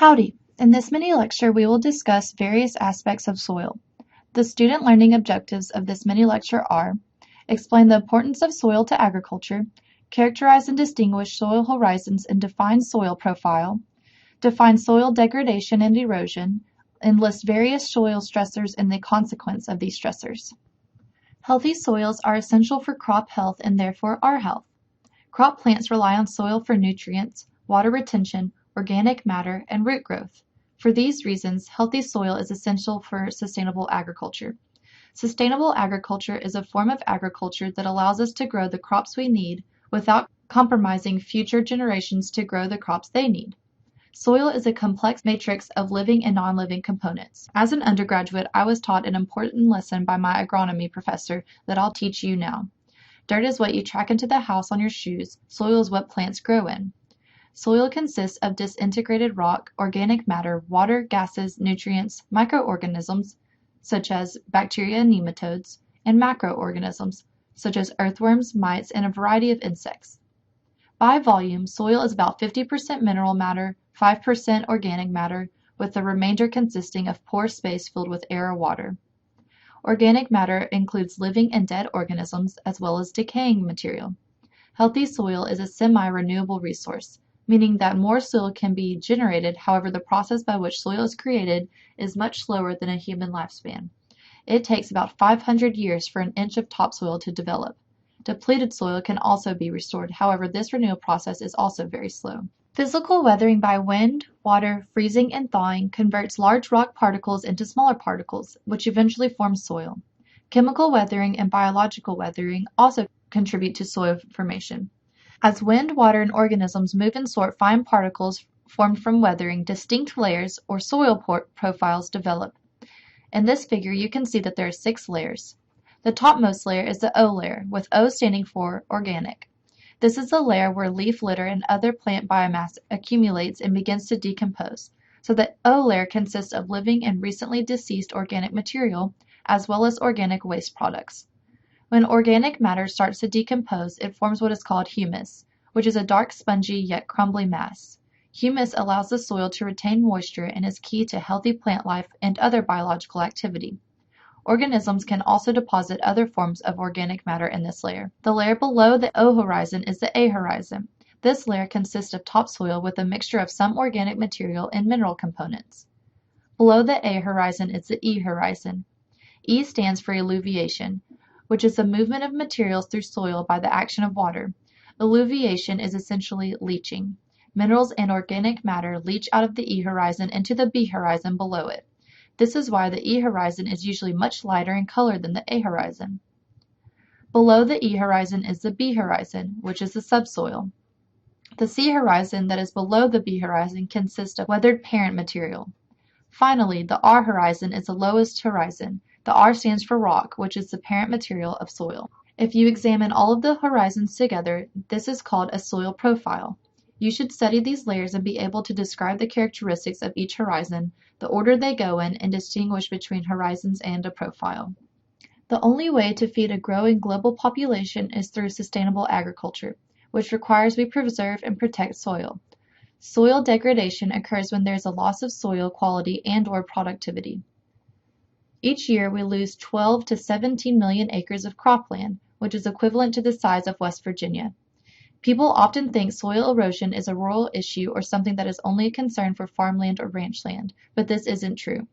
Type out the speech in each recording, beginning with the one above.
Howdy! In this mini lecture we will discuss various aspects of soil. The student learning objectives of this mini lecture are: explain the importance of soil to agriculture, characterize and distinguish soil horizons and define soil profile, define soil degradation and erosion, and list various soil stressors and the consequence of these stressors. Healthy soils are essential for crop health and therefore our health. Crop plants rely on soil for nutrients, water retention, organic matter, and root growth. For these reasons, healthy soil is essential for sustainable agriculture. Sustainable agriculture is a form of agriculture that allows us to grow the crops we need without compromising future generations to grow the crops they need. Soil is a complex matrix of living and non-living components. As an undergraduate, I was taught an important lesson by my agronomy professor that I'll teach you now. Dirt is what you track into the house on your shoes. Soil is what plants grow in. Soil consists of disintegrated rock, organic matter, water, gases, nutrients, microorganisms, such as bacteria and nematodes, and macroorganisms, such as earthworms, mites, and a variety of insects. By volume, soil is about 50% mineral matter, 5% organic matter, with the remainder consisting of pore space filled with air or water. Organic matter includes living and dead organisms, as well as decaying material. Healthy soil is a semi-renewable resource, meaning that more soil can be generated. However, the process by which soil is created is much slower than a human lifespan. It takes about 500 years for an inch of topsoil to develop. Depleted soil can also be restored. However, this renewal process is also very slow. Physical weathering by wind, water, freezing, and thawing converts large rock particles into smaller particles, which eventually form soil. Chemical weathering and biological weathering also contribute to soil formation. As wind, water, and organisms move and sort fine particles formed from weathering, distinct layers or soil profiles develop. In this figure, you can see that there are 6 layers. The topmost layer is the O layer, with O standing for organic. This is the layer where leaf litter and other plant biomass accumulates and begins to decompose. So the O layer consists of living and recently deceased organic material, as well as organic waste products. When organic matter starts to decompose, it forms what is called humus, which is a dark, spongy, yet crumbly mass. Humus allows the soil to retain moisture and is key to healthy plant life and other biological activity. Organisms can also deposit other forms of organic matter in this layer. The layer below the O horizon is the A horizon. This layer consists of topsoil with a mixture of some organic material and mineral components. Below the A horizon is the E horizon. E stands for eluviation, which is the movement of materials through soil by the action of water. Eluviation is essentially leaching. Minerals and organic matter leach out of the E horizon into the B horizon below it. This is why the E horizon is usually much lighter in color than the A horizon. Below the E horizon is the B horizon, which is the subsoil. The C horizon that is below the B horizon consists of weathered parent material. Finally, the R horizon is the lowest horizon. The R stands for rock, which is the parent material of soil. If you examine all of the horizons together, this is called a soil profile. You should study these layers and be able to describe the characteristics of each horizon, the order they go in, and distinguish between horizons and a profile. The only way to feed a growing global population is through sustainable agriculture, which requires we preserve and protect soil. Soil degradation occurs when there is a loss of soil quality and/or productivity. Each year, we lose 12 to 17 million acres of cropland, which is equivalent to the size of West Virginia. People often think soil erosion is a rural issue or something that is only a concern for farmland or ranchland, but this isn't true.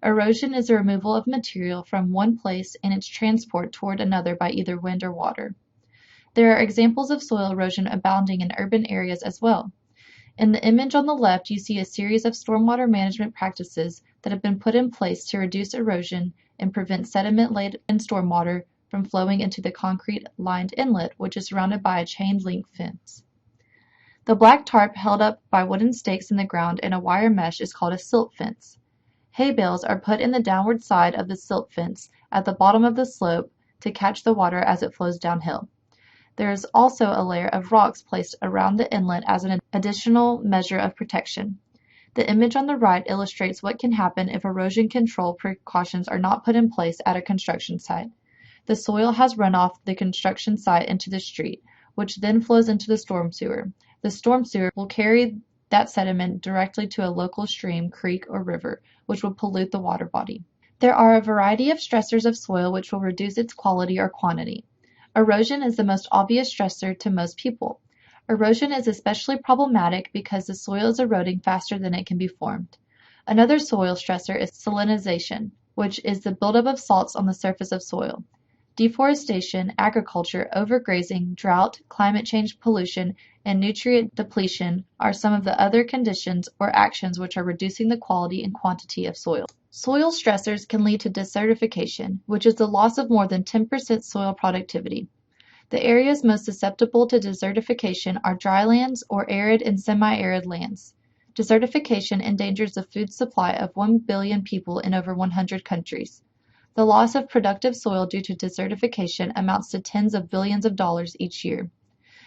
Erosion is the removal of material from one place and its transport toward another by either wind or water. There are examples of soil erosion abounding in urban areas as well. In the image on the left, you see a series of stormwater management practices that have been put in place to reduce erosion and prevent sediment-laden stormwater from flowing into the concrete-lined inlet, which is surrounded by a chain-link fence. The black tarp held up by wooden stakes in the ground and a wire mesh is called a silt fence. Hay bales are put in the downward side of the silt fence at the bottom of the slope to catch the water as it flows downhill. There is also a layer of rocks placed around the inlet as an additional measure of protection. The image on the right illustrates what can happen if erosion control precautions are not put in place at a construction site. The soil has run off the construction site into the street, which then flows into the storm sewer. The storm sewer will carry that sediment directly to a local stream, creek, or river, which will pollute the water body. There are a variety of stressors of soil which will reduce its quality or quantity. Erosion is the most obvious stressor to most people. Erosion is especially problematic because the soil is eroding faster than it can be formed. Another soil stressor is salinization, which is the buildup of salts on the surface of soil. Deforestation, agriculture, overgrazing, drought, climate change, pollution, and nutrient depletion are some of the other conditions or actions which are reducing the quality and quantity of soil. Soil stressors can lead to desertification, which is the loss of more than 10% soil productivity. The areas most susceptible to desertification are drylands or arid and semi-arid lands. Desertification endangers the food supply of 1 billion people in over 100 countries. The loss of productive soil due to desertification amounts to tens of billions of dollars each year.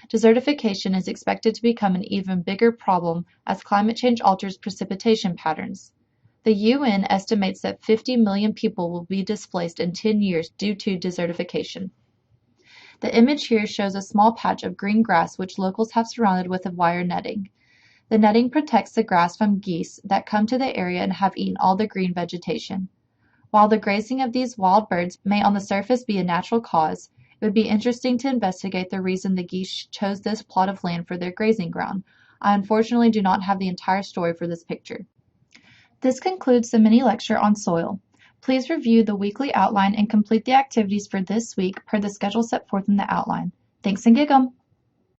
Desertification is expected to become an even bigger problem as climate change alters precipitation patterns. The UN estimates that 50 million people will be displaced in 10 years due to desertification. The image here shows a small patch of green grass which locals have surrounded with a wire netting. The netting protects the grass from geese that come to the area and have eaten all the green vegetation. While the grazing of these wild birds may on the surface be a natural cause, it would be interesting to investigate the reason the geese chose this plot of land for their grazing ground. I unfortunately do not have the entire story for this picture. This concludes the mini lecture on soil. Please review the weekly outline and complete the activities for this week per the schedule set forth in the outline. Thanks and gig 'em!